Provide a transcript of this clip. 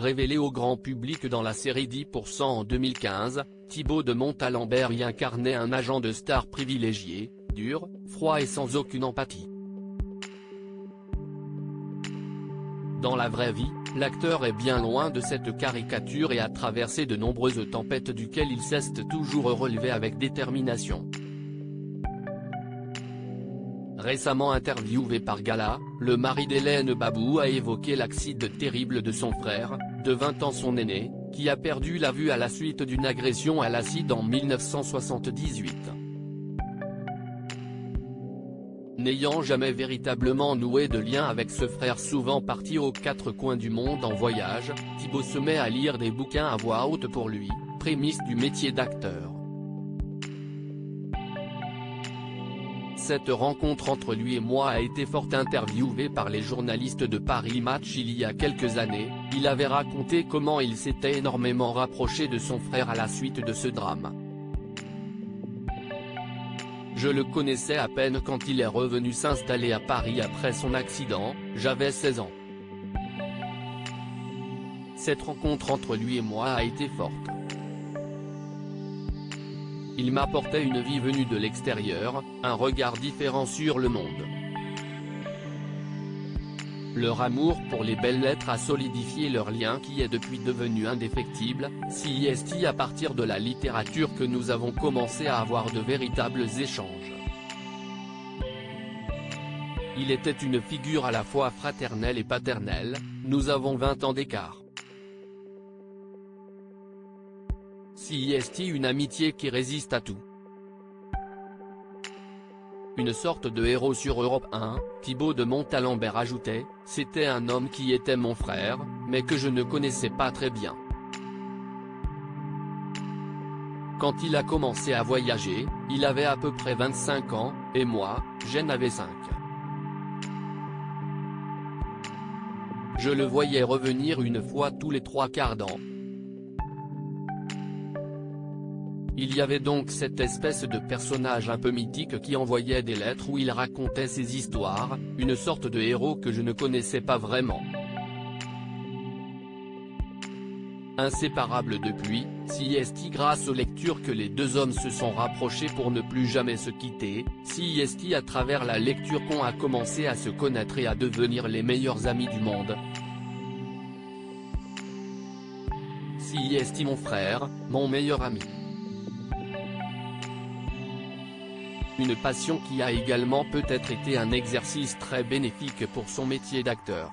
révélé au grand public dans la série 10% en 2015, Thibaut de Montalembert y incarnait un agent de star privilégié, dur, froid et sans aucune empathie. Dans la vraie vie, l'acteur est bien loin de cette caricature et a traversé de nombreuses tempêtes duquel il s'est toujours relevé avec détermination. Récemment interviewé par Gala, le mari d'Hélène Babou a évoqué l'accident terrible de son frère, de 20 ans son aîné, qui a perdu la vue à la suite d'une agression à l'acide en 1978. N'ayant jamais véritablement noué de lien avec ce frère souvent parti aux quatre coins du monde en voyage, Thibaut se met à lire des bouquins à voix haute pour lui, prémisse du métier d'acteur. Cette rencontre entre lui et moi a été fort interviewée par les journalistes de Paris Match il y a quelques années. Il avait raconté comment il s'était énormément rapproché de son frère à la suite de ce drame. Je le connaissais à peine quand il est revenu s'installer à Paris après son accident, j'avais 16 ans. Cette rencontre entre lui et moi a été forte. Il m'apportait une vie venue de l'extérieur, un regard différent sur le monde. Leur amour pour les belles lettres a solidifié leur lien qui est depuis devenu indéfectible. C'est à partir de la littérature que nous avons commencé à avoir de véritables échanges. Il était une figure à la fois fraternelle et paternelle, nous avons 20 ans d'écart. Une amitié qui résiste à tout. Une sorte de héros sur Europe 1, Thibaut de Montalembert ajoutait, c'était un homme qui était mon frère, mais que je ne connaissais pas très bien. Quand il a commencé à voyager, il avait à peu près 25 ans, et moi, j'en avais 5. Je le voyais revenir une fois tous les 3/4 d'an. Il y avait donc cette espèce de personnage un peu mythique qui envoyait des lettres où il racontait ses histoires, une sorte de héros que je ne connaissais pas vraiment. Inséparables depuis, grâce aux lectures que les deux hommes se sont rapprochés pour ne plus jamais se quitter, à travers la lecture qu'on a commencé à se connaître et à devenir les meilleurs amis du monde. Mon frère, mon meilleur ami. Une passion qui a également peut-être été un exercice très bénéfique pour son métier d'acteur.